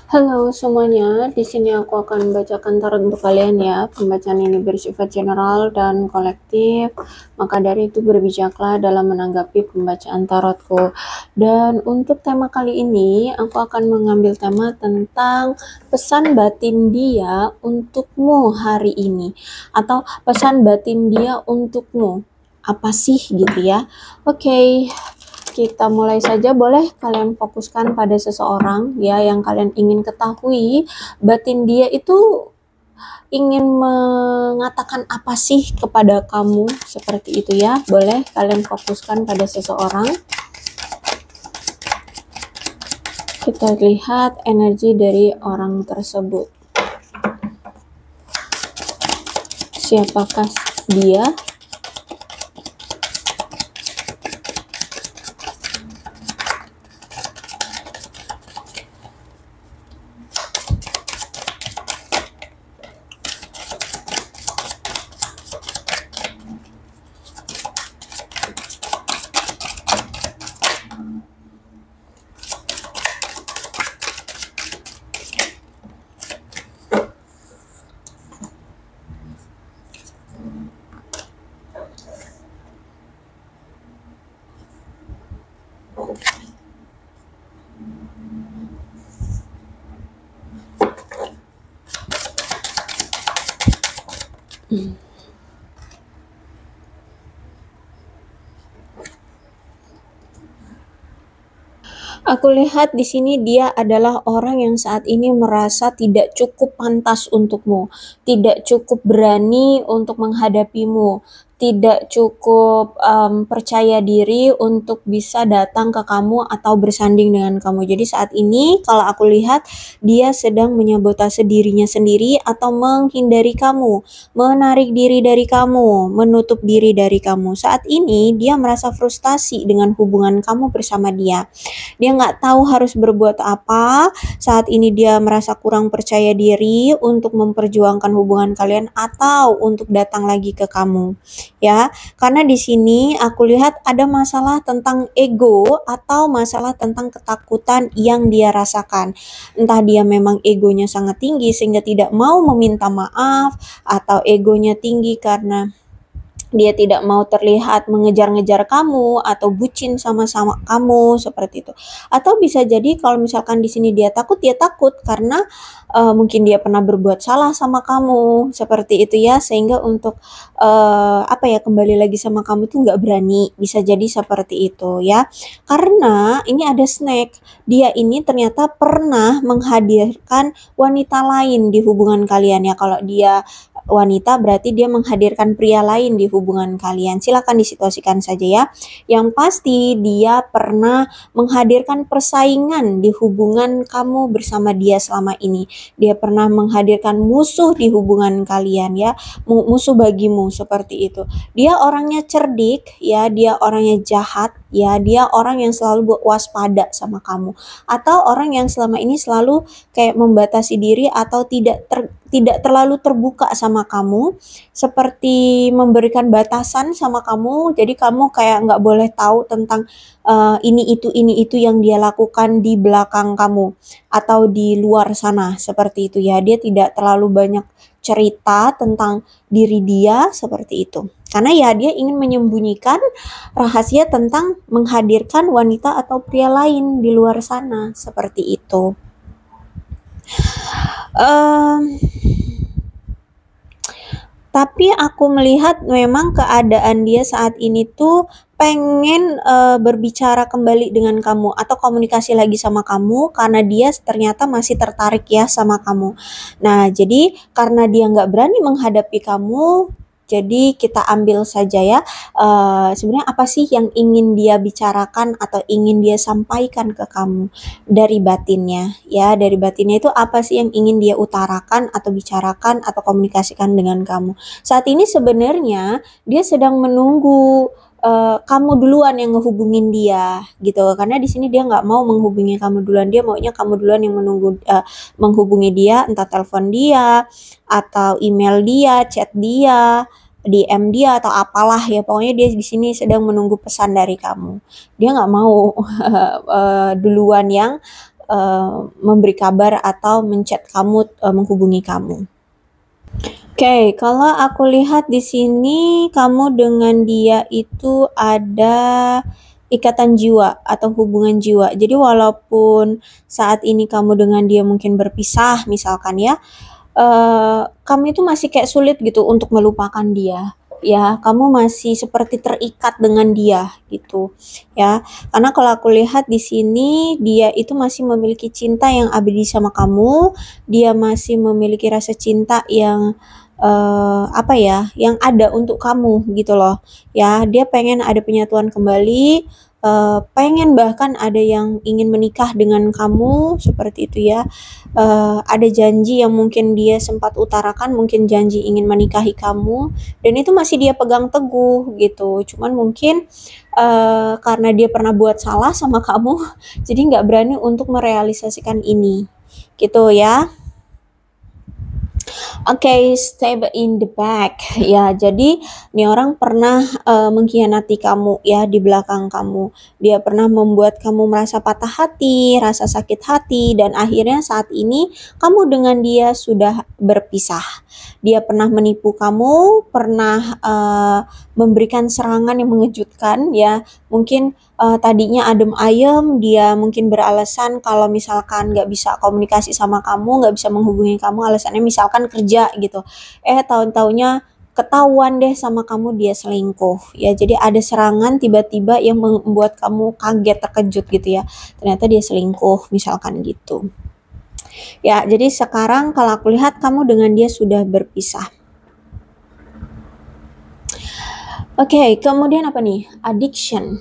Halo semuanya, di sini aku akan membacakan tarot untuk kalian ya. Pembacaan ini bersifat general dan kolektif, maka dari itu berbijaklah dalam menanggapi pembacaan tarotku. Dan untuk tema kali ini, aku akan mengambil tema tentang pesan batin dia untukmu hari ini, atau pesan batin dia untukmu. Apa sih gitu ya? Oke. Kita mulai saja, boleh kalian fokuskan pada seseorang ya yang kalian ingin ketahui batin dia itu ingin mengatakan apa sih kepada kamu, seperti itu ya. Boleh kalian fokuskan pada seseorang. Kita lihat energi dari orang tersebut. Siapakah dia? Aku lihat di sini dia adalah orang yang saat ini merasa tidak cukup pantas untukmu, tidak cukup berani untuk menghadapimu, tidak cukup percaya diri untuk bisa datang ke kamu atau bersanding dengan kamu. Jadi saat ini kalau aku lihat dia sedang menyabotase dirinya sendiri atau menghindari kamu, menarik diri dari kamu, menutup diri dari kamu. Saat ini dia merasa frustasi dengan hubungan kamu bersama dia. Dia nggak tahu harus berbuat apa. Saat ini dia merasa kurang percaya diri untuk memperjuangkan hubungan kalian atau untuk datang lagi ke kamu. Ya, karena di sini aku lihat ada masalah tentang ego atau masalah tentang ketakutan yang dia rasakan. Entah dia memang egonya sangat tinggi sehingga tidak mau meminta maaf, atau egonya tinggi karena dia tidak mau terlihat mengejar-ngejar kamu atau bucin sama-sama kamu, seperti itu. Atau bisa jadi kalau misalkan di sini dia takut karena mungkin dia pernah berbuat salah sama kamu, seperti itu ya, sehingga untuk kembali lagi sama kamu tuh nggak berani. Bisa jadi seperti itu ya. Karena ini ada snack. Dia ini ternyata pernah menghadirkan wanita lain di hubungan kalian ya. Kalau dia wanita berarti dia menghadirkan pria lain di hubungan kalian. Silakan disituasikan saja ya. Yang pasti dia pernah menghadirkan persaingan di hubungan kamu bersama dia selama ini. Dia pernah menghadirkan musuh di hubungan kalian ya, musuh bagimu, seperti itu. Dia orangnya cerdik ya, dia orangnya jahat ya, dia orang yang selalu waspada sama kamu, atau orang yang selama ini selalu kayak membatasi diri atau tidak terlalu terbuka sama kamu, seperti memberikan batasan sama kamu. Jadi kamu kayak nggak boleh tahu tentang ini itu yang dia lakukan di belakang kamu atau di luar sana, seperti itu ya. Dia tidak terlalu banyak cerita tentang diri dia, seperti itu. Karena ya dia ingin menyembunyikan rahasia tentang menghadirkan wanita atau pria lain di luar sana, seperti itu. Tapi aku melihat memang keadaan dia saat ini tuh pengen berbicara kembali dengan kamu atau komunikasi lagi sama kamu, karena dia ternyata masih tertarik ya sama kamu. Nah, jadi karena dia nggak berani menghadapi kamu, jadi kita ambil saja ya, sebenarnya apa sih yang ingin dia bicarakan atau ingin dia sampaikan ke kamu dari batinnya ya. Dari batinnya itu apa sih yang ingin dia utarakan atau bicarakan atau komunikasikan dengan kamu. Saat ini sebenarnya dia sedang menunggu kamu duluan yang ngehubungin dia gitu, karena di sini dia nggak mau menghubungi kamu duluan. Dia maunya kamu duluan yang menghubungi dia, entah telepon dia atau email dia, chat dia, DM dia, atau apalah ya. Pokoknya dia di sini sedang menunggu pesan dari kamu. Dia nggak mau duluan yang memberi kabar atau menchat kamu, menghubungi kamu. Oke, kalau aku lihat di sini kamu dengan dia itu ada ikatan jiwa atau hubungan jiwa. Jadi walaupun saat ini kamu dengan dia mungkin berpisah misalkan ya, kamu itu masih kayak sulit gitu untuk melupakan dia. Ya, kamu masih seperti terikat dengan dia gitu, ya. Karena kalau aku lihat di sini dia itu masih memiliki cinta yang abadi sama kamu, dia masih memiliki rasa cinta yang apa ya, yang ada untuk kamu gitu loh. Ya, dia pengen ada penyatuan kembali, pengen bahkan ada yang ingin menikah dengan kamu seperti itu ya. Ada janji yang mungkin dia sempat utarakan, mungkin janji ingin menikahi kamu dan itu masih dia pegang teguh gitu. Cuman mungkin karena dia pernah buat salah sama kamu, jadi nggak berani untuk merealisasikan ini gitu ya. Oke, step in the back. Ya, jadi nih orang pernah mengkhianati kamu ya di belakang kamu. Dia pernah membuat kamu merasa patah hati, rasa sakit hati, dan akhirnya saat ini kamu dengan dia sudah berpisah. Dia pernah menipu kamu, pernah memberikan serangan yang mengejutkan ya. Mungkin tadinya adem ayem, dia mungkin beralasan kalau misalkan nggak bisa komunikasi sama kamu, nggak bisa menghubungi kamu, alasannya misalkan kerja gitu. Tahun-taunya ketahuan deh sama kamu dia selingkuh ya. Jadi ada serangan tiba-tiba yang membuat kamu kaget, terkejut gitu ya. Ternyata dia selingkuh misalkan gitu. Ya, jadi sekarang kalau aku lihat kamu dengan dia sudah berpisah. Oke, kemudian apa nih? Addiction.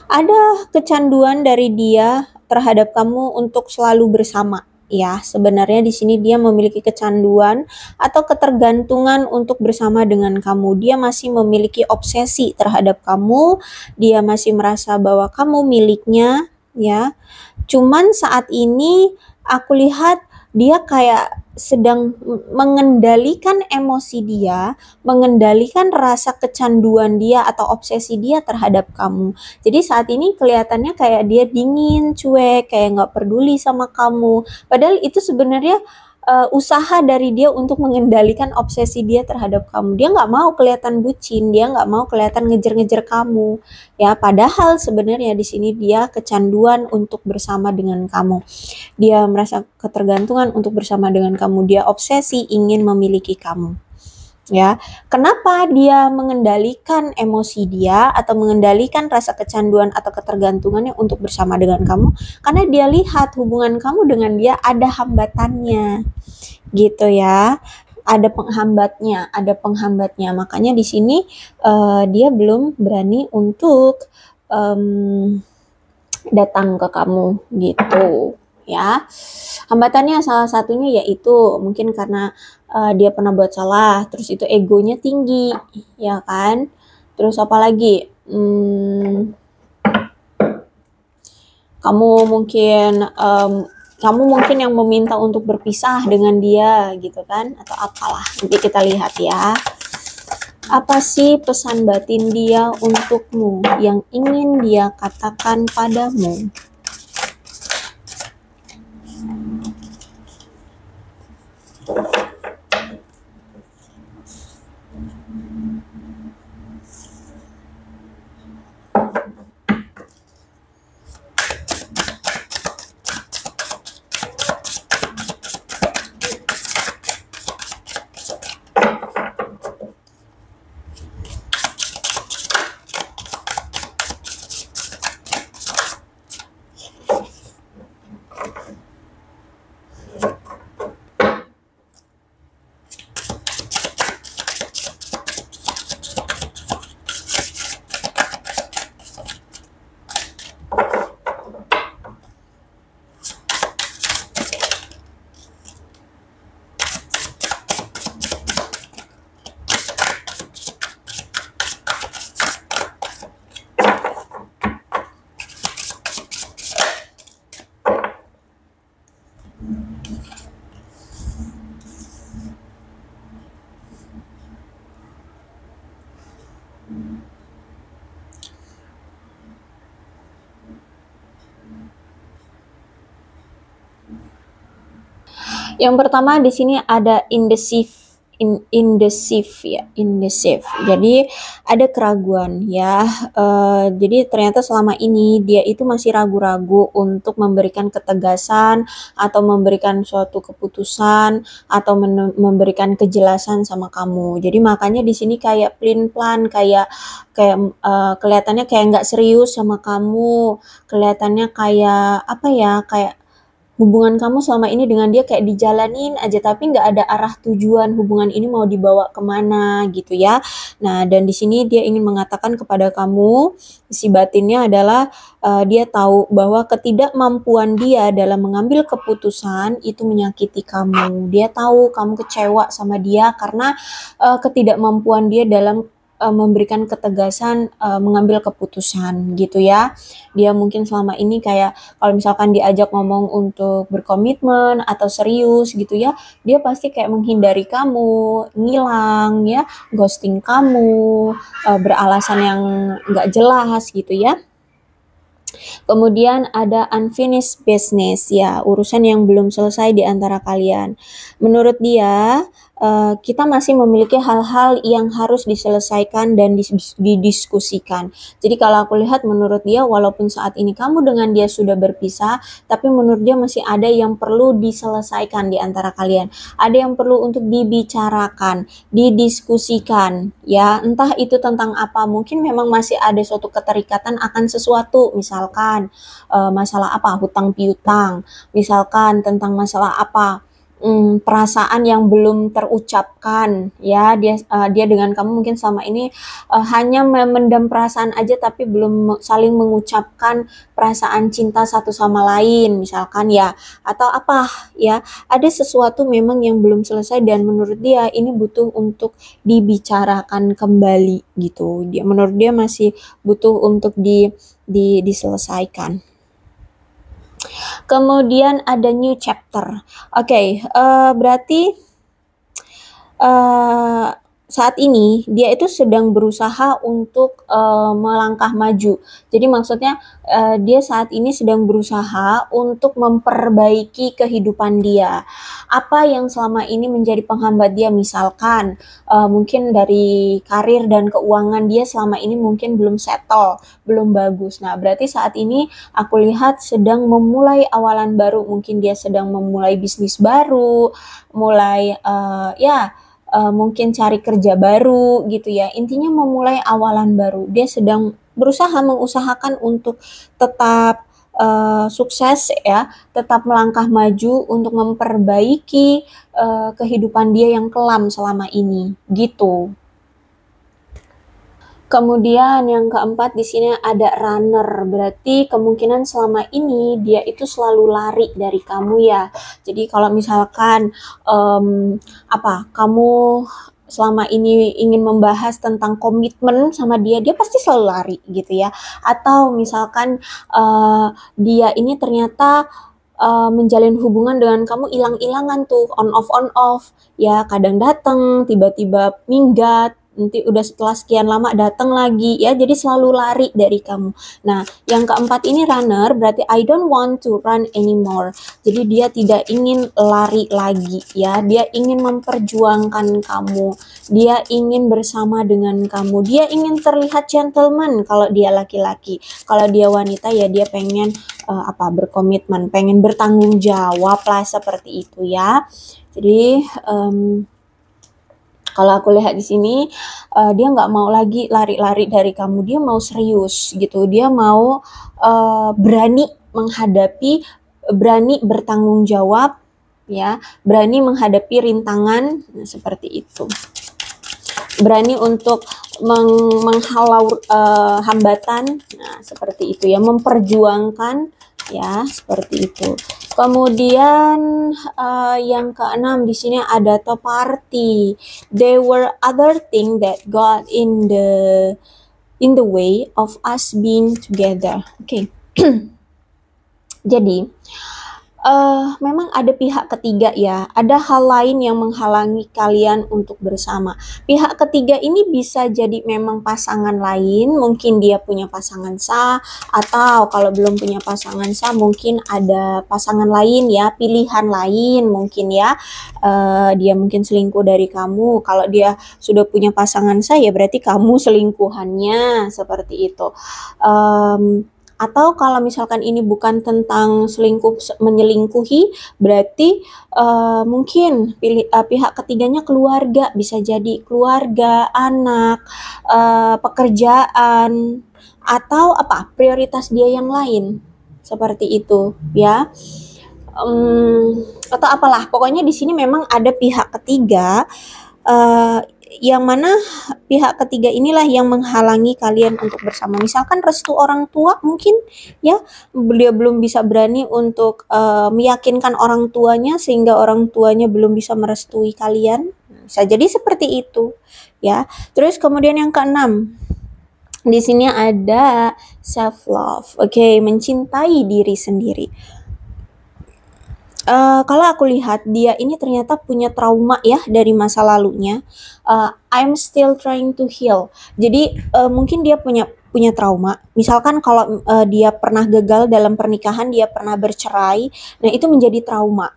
Ada kecanduan dari dia terhadap kamu untuk selalu bersama. Ya, sebenarnya di sini dia memiliki kecanduan atau ketergantungan untuk bersama dengan kamu. Dia masih memiliki obsesi terhadap kamu. Dia masih merasa bahwa kamu miliknya, ya. Cuman saat ini aku lihat dia kayak sedang mengendalikan emosi dia, mengendalikan rasa kecanduan dia atau obsesi dia terhadap kamu. Jadi saat ini kelihatannya kayak dia dingin, cuek, kayak nggak peduli sama kamu. Padahal itu sebenarnya usaha dari dia untuk mengendalikan obsesi dia terhadap kamu. Dia nggak mau kelihatan bucin, dia nggak mau kelihatan ngejar-ngejar kamu. Ya, padahal sebenarnya di sini dia kecanduan untuk bersama dengan kamu. Dia merasa ketergantungan untuk bersama dengan kamu. Dia obsesi ingin memiliki kamu. Ya, kenapa dia mengendalikan emosi dia atau mengendalikan rasa kecanduan atau ketergantungannya untuk bersama dengan kamu? Karena dia lihat hubungan kamu dengan dia ada hambatannya, gitu ya. Ada penghambatnya. Makanya di sini dia belum berani untuk datang ke kamu, gitu ya. Hambatannya salah satunya yaitu mungkin karena dia pernah buat salah, terus itu egonya tinggi, ya kan? Terus apa lagi? Kamu mungkin yang meminta untuk berpisah dengan dia gitu kan, atau apalah. Nanti kita lihat ya. Apa sih pesan batin dia untukmu yang ingin dia katakan padamu? Yang pertama di sini ada indecisive ya, indecisive. Jadi ada keraguan ya. Jadi ternyata selama ini dia itu masih ragu-ragu untuk memberikan ketegasan atau memberikan suatu keputusan atau memberikan kejelasan sama kamu. Jadi makanya di sini kayak plan kayak kayak kelihatannya kayak nggak serius sama kamu, kelihatannya kayak apa ya, kayak hubungan kamu selama ini dengan dia kayak dijalanin aja tapi nggak ada arah tujuan hubungan ini mau dibawa kemana gitu ya. Nah, dan di sini dia ingin mengatakan kepada kamu, isi batinnya adalah dia tahu bahwa ketidakmampuan dia dalam mengambil keputusan itu menyakiti kamu. Dia tahu kamu kecewa sama dia karena ketidakmampuan dia dalam memberikan ketegasan mengambil keputusan gitu ya. Dia mungkin selama ini kayak kalau misalkan diajak ngomong untuk berkomitmen atau serius gitu ya, dia pasti kayak menghindari kamu, ngilang ya, ghosting kamu, beralasan yang nggak jelas gitu ya. Kemudian ada unfinished business ya, urusan yang belum selesai di antara kalian. Menurut dia, kita masih memiliki hal-hal yang harus diselesaikan dan didiskusikan. Jadi kalau aku lihat menurut dia walaupun saat ini kamu dengan dia sudah berpisah, tapi menurut dia masih ada yang perlu diselesaikan di antara kalian. Ada yang perlu untuk dibicarakan, didiskusikan ya, entah itu tentang apa. Mungkin memang masih ada suatu keterikatan akan sesuatu, misalkan masalah apa, hutang piutang, misalkan tentang masalah apa, perasaan yang belum terucapkan ya, dia dengan kamu mungkin selama ini hanya memendam perasaan aja tapi belum saling mengucapkan perasaan cinta satu sama lain misalkan ya, atau apa ya, ada sesuatu memang yang belum selesai dan menurut dia ini butuh untuk dibicarakan kembali gitu. Menurut dia masih butuh untuk diselesaikan. Kemudian ada new chapter. Oke, berarti saat ini dia itu sedang berusaha untuk melangkah maju. Jadi maksudnya dia saat ini sedang berusaha untuk memperbaiki kehidupan dia. Apa yang selama ini menjadi penghambat dia, misalkan mungkin dari karir dan keuangan dia selama ini mungkin belum settle, belum bagus. Nah, berarti saat ini aku lihat sedang memulai awalan baru. Mungkin dia sedang memulai bisnis baru, mulai mungkin cari kerja baru gitu ya. Intinya memulai awalan baru. Dia sedang mengusahakan untuk tetap sukses ya, tetap melangkah maju untuk memperbaiki kehidupan dia yang kelam selama ini gitu. Kemudian yang keempat di sini ada runner, berarti kemungkinan selama ini dia itu selalu lari dari kamu ya. Jadi kalau misalkan kamu selama ini ingin membahas tentang komitmen sama dia, dia pasti selalu lari gitu ya. Atau misalkan dia ini ternyata menjalin hubungan dengan kamu hilang-hilangan tuh, on off ya, kadang datang tiba-tiba minggat, nanti udah setelah sekian lama datang lagi ya, jadi selalu lari dari kamu. Nah, yang keempat ini runner, berarti I don't want to run anymore. Jadi dia tidak ingin lari lagi ya, dia ingin memperjuangkan kamu, dia ingin bersama dengan kamu, dia ingin terlihat gentleman kalau dia laki-laki. Kalau dia wanita ya dia pengen berkomitmen, pengen bertanggung jawab lah, seperti itu ya. Jadi kalau aku lihat di sini dia nggak mau lagi lari-lari dari kamu, dia mau serius gitu, dia mau berani menghadapi, berani bertanggung jawab ya, berani menghadapi rintangan seperti itu, berani untuk menghalau hambatan, nah seperti itu ya, memperjuangkan ya, seperti itu. Kemudian yang keenam di sini ada top party. There were other things that got in the way of us being together. Oke. Jadi Memang ada pihak ketiga ya, ada hal lain yang menghalangi kalian untuk bersama. Pihak ketiga ini bisa jadi memang pasangan lain, mungkin dia punya pasangan sah, atau kalau belum punya pasangan sah, mungkin ada pasangan lain ya, pilihan lain mungkin ya. Dia mungkin selingkuh dari kamu. Kalau dia sudah punya pasangan sah, ya berarti kamu selingkuhannya, seperti itu. Atau kalau misalkan ini bukan tentang menyelingkuhi, berarti mungkin pihak ketiganya keluarga, bisa jadi keluarga, anak, pekerjaan, atau apa prioritas dia yang lain, seperti itu ya. Atau apalah, pokoknya di sini memang ada pihak ketiga, yang mana pihak ketiga inilah yang menghalangi kalian untuk bersama. Misalkan restu orang tua mungkin ya, dia belum bisa berani untuk meyakinkan orang tuanya sehingga orang tuanya belum bisa merestui kalian. Bisa jadi seperti itu ya. Terus kemudian yang keenam, di sini ada self love. Oke, mencintai diri sendiri. Kalau aku lihat dia ini ternyata punya trauma ya dari masa lalunya. I'm still trying to heal. Jadi mungkin dia punya trauma. Misalkan kalau dia pernah gagal dalam pernikahan, dia pernah bercerai, nah itu menjadi trauma.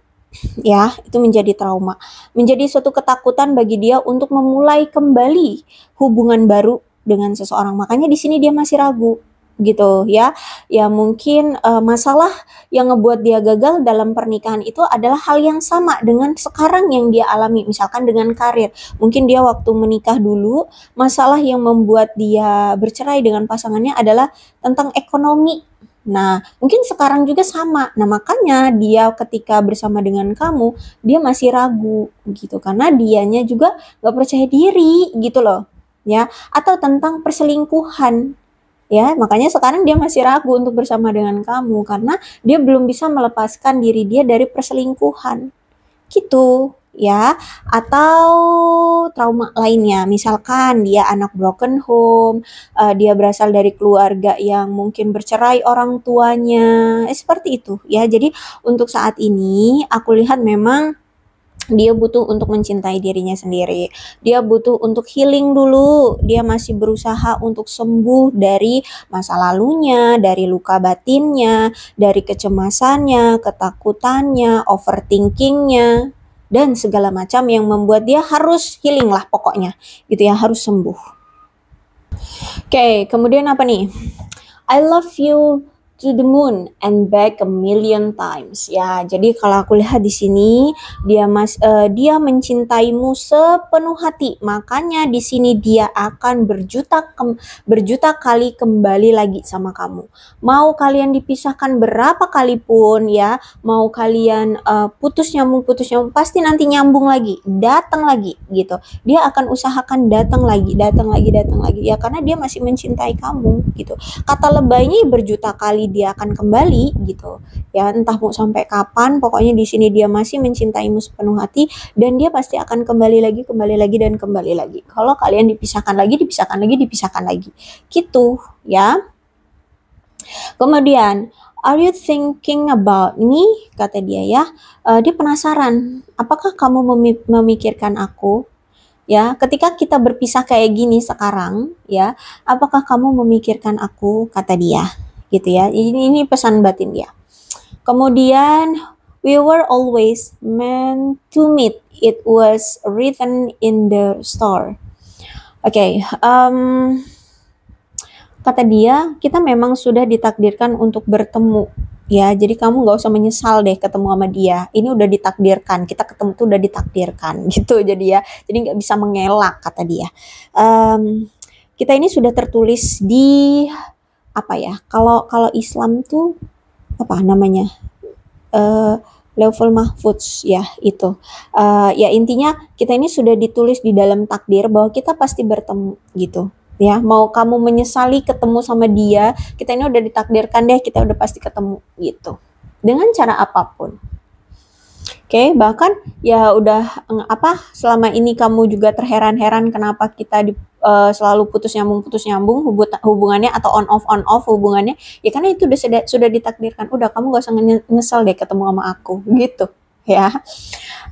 Ya, itu menjadi trauma. Menjadi suatu ketakutan bagi dia untuk memulai kembali hubungan baru dengan seseorang. Makanya di sini dia masih ragu gitu ya. Ya mungkin masalah yang ngebuat dia gagal dalam pernikahan itu adalah hal yang sama dengan sekarang yang dia alami, misalkan dengan karir. Mungkin dia waktu menikah dulu, masalah yang membuat dia bercerai dengan pasangannya adalah tentang ekonomi. Nah, mungkin sekarang juga sama. Nah, makanya dia ketika bersama dengan kamu, dia masih ragu gitu karena dianya juga gak percaya diri gitu loh. Ya, atau tentang perselingkuhan. Ya, makanya sekarang dia masih ragu untuk bersama dengan kamu karena dia belum bisa melepaskan diri dia dari perselingkuhan. Gitu, ya. Atau trauma lainnya, misalkan dia anak broken home, dia berasal dari keluarga yang mungkin bercerai orang tuanya, seperti itu, ya. Jadi untuk saat ini aku lihat memang dia butuh untuk mencintai dirinya sendiri. Dia butuh untuk healing dulu. Dia masih berusaha untuk sembuh dari masa lalunya, dari luka batinnya, dari kecemasannya, ketakutannya, overthinkingnya, dan segala macam yang membuat dia harus healing lah pokoknya. Gitu ya, harus sembuh. Oke, kemudian apa nih? I love you to the moon and back a million times. Ya, jadi kalau aku lihat di sini dia mencintaimu sepenuh hati. Makanya di sini dia akan berjuta kali kembali lagi sama kamu. Mau kalian dipisahkan berapa kali pun ya, mau kalian putus nyambung pasti nanti nyambung lagi, datang lagi gitu. Dia akan usahakan datang lagi ya karena dia masih mencintai kamu gitu. Kata lebaynya berjuta kali dia akan kembali gitu ya, entah mau sampai kapan, pokoknya di sini dia masih mencintaimu sepenuh hati dan dia pasti akan kembali lagi dan kembali lagi. Kalau kalian dipisahkan lagi gitu ya. Kemudian, are you thinking about me? Kata dia ya. Dia penasaran, apakah kamu memikirkan aku? Ya, ketika kita berpisah kayak gini sekarang, ya, apakah kamu memikirkan aku? Kata dia, gitu ya. Ini pesan batin dia. Kemudian, we were always meant to meet. It was written in the store. Oke, kata dia, kita memang sudah ditakdirkan untuk bertemu. Ya, jadi kamu gak usah menyesal deh ketemu sama dia. Ini udah ditakdirkan, kita ketemu tuh udah ditakdirkan gitu. Jadi ya, jadi gak bisa mengelak kata dia. Kita ini sudah tertulis di apa ya? Kalau Islam tuh apa namanya? Level mahfudz ya itu. Ya intinya kita ini sudah ditulis di dalam takdir bahwa kita pasti bertemu gitu. Ya, mau kamu menyesali ketemu sama dia, kita ini udah ditakdirkan deh, kita udah pasti ketemu gitu. Dengan cara apapun. Oke, bahkan ya udah selama ini kamu juga terheran-heran kenapa kita selalu putus nyambung hubungannya atau on off hubungannya. Ya karena itu sudah ditakdirkan. Udah kamu gak usah nyesel deh ketemu sama aku gitu ya.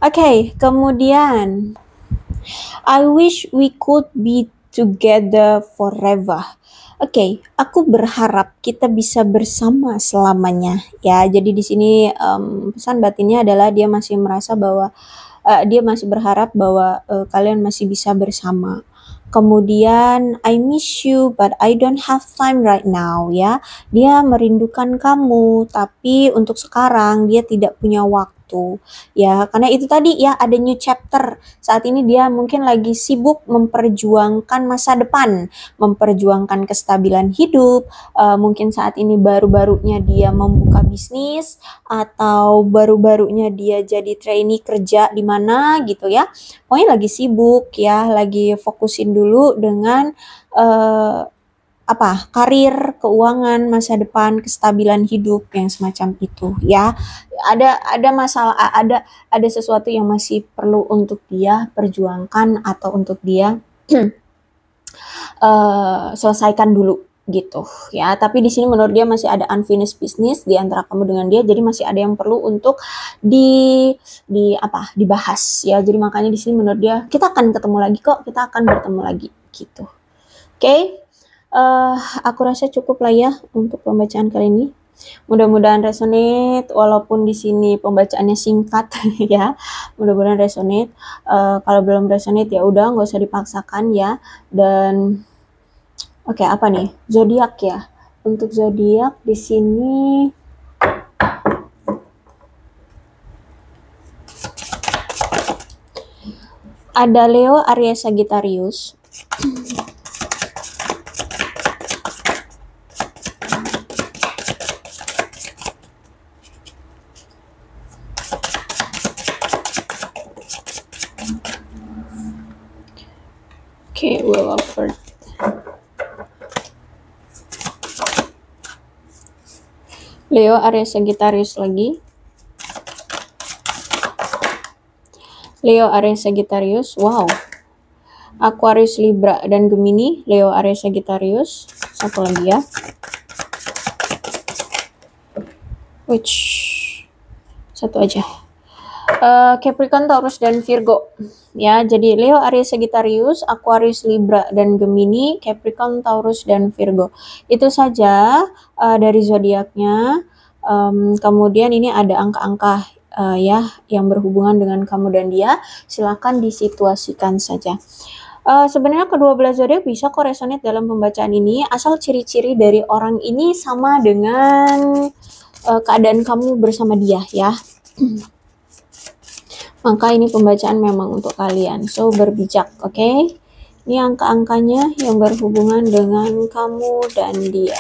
Oke, kemudian I wish we could be together forever. Oke, aku berharap kita bisa bersama selamanya ya. Jadi di sini pesan batinnya adalah dia masih merasa bahwa dia masih berharap bahwa kalian masih bisa bersama. Kemudian I miss you but I don't have time right now ya. Dia merindukan kamu tapi untuk sekarang dia tidak punya waktu. Ya, karena itu tadi ya ada new chapter. Saat ini dia mungkin lagi sibuk memperjuangkan masa depan, memperjuangkan kestabilan hidup. Mungkin saat ini baru-barunya dia membuka bisnis atau baru-barunya dia jadi trainee kerja di mana gitu ya. Pokoknya lagi sibuk ya, lagi fokusin dulu dengan karir, keuangan, masa depan, kestabilan hidup yang semacam itu ya. Ada masalah, ada sesuatu yang masih perlu untuk dia perjuangkan atau untuk dia selesaikan dulu gitu ya. Tapi di sini menurut dia masih ada unfinished business di antara kamu dengan dia, jadi masih ada yang perlu untuk dibahas ya. Jadi makanya di sini menurut dia kita akan ketemu lagi kok, kita akan bertemu lagi gitu. Oke. Aku rasa cukup lah ya untuk pembacaan kali ini. Mudah-mudahan resonate walaupun di sini pembacaannya singkat ya. Mudah-mudahan resonate. Kalau belum resonate ya udah nggak usah dipaksakan ya. Dan oke, apa nih? Zodiak ya. Untuk zodiak di sini ada Leo, Aries, Sagittarius. Okay, we'll offer. Leo, Aries, Sagittarius lagi. Leo, Aries, Sagittarius. Wow. Aquarius, Libra, dan Gemini. Leo, Aries, Sagittarius. Satu lagi ya. Which satu aja. Capricorn, Taurus, dan Virgo. Ya, jadi Leo, Aries, Sagittarius, Aquarius, Libra, dan Gemini, Capricorn, Taurus, dan Virgo. Itu saja dari zodiaknya. Kemudian ini ada angka-angka ya yang berhubungan dengan kamu dan dia. Silakan disituasikan saja. Sebenarnya kedua belah zodiak bisa kok resonate dalam pembacaan ini, asal ciri-ciri dari orang ini sama dengan keadaan kamu bersama dia ya. Maka ini pembacaan memang untuk kalian, so berbijak, oke? Ini angka-angkanya yang berhubungan dengan kamu dan dia.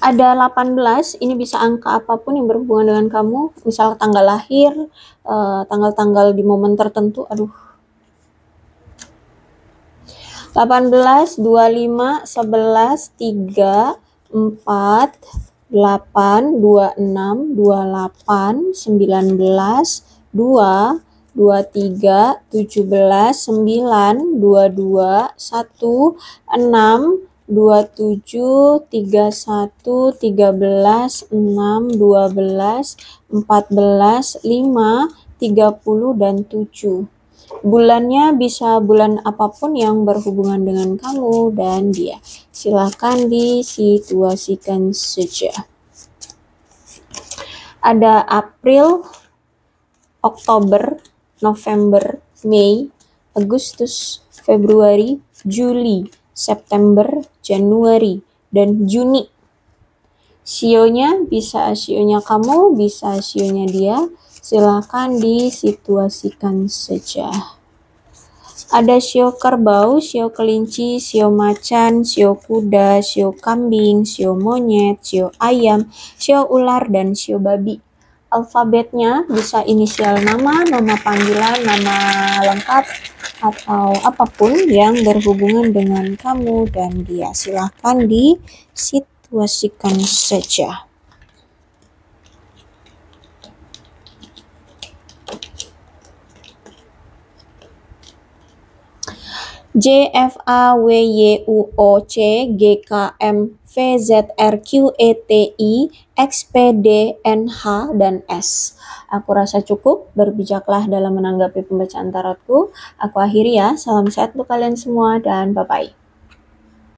Ada 18, ini bisa angka apapun yang berhubungan dengan kamu, misal tanggal lahir, tanggal-tanggal di momen tertentu, 18, 25, 11, 3, 4, 8, 26, 28, 19, 2, 23, 17, 9, 22, 1, 6, 27, 31, 13, 6, 12, 14, 5, 30, dan 7. Bulannya bisa bulan apapun yang berhubungan dengan kamu dan dia. Silakan disituasikan saja. Ada April, Oktober, November, Mei, Agustus, Februari, Juli, September, Januari, dan Juni. Sionya bisa sionya kamu, bisa sionya dia. Silakan disituasikan saja. Ada sio kerbau, sio kelinci, sio macan, sio kuda, sio kambing, sio monyet, sio ayam, sio ular, dan sio babi. Alfabetnya bisa inisial nama, nama panggilan, nama lengkap, atau apapun yang berhubungan dengan kamu dan dia. Silakan disituasikan saja. J, F, A, W, Y, U, O, C, G, K, M, V, Z, R, Q, E, T, I, X, P, D, N, H, dan S. Aku rasa cukup, berbijaklah dalam menanggapi pembacaan tarotku. Aku akhiri ya, salam sehat untuk kalian semua dan bye-bye.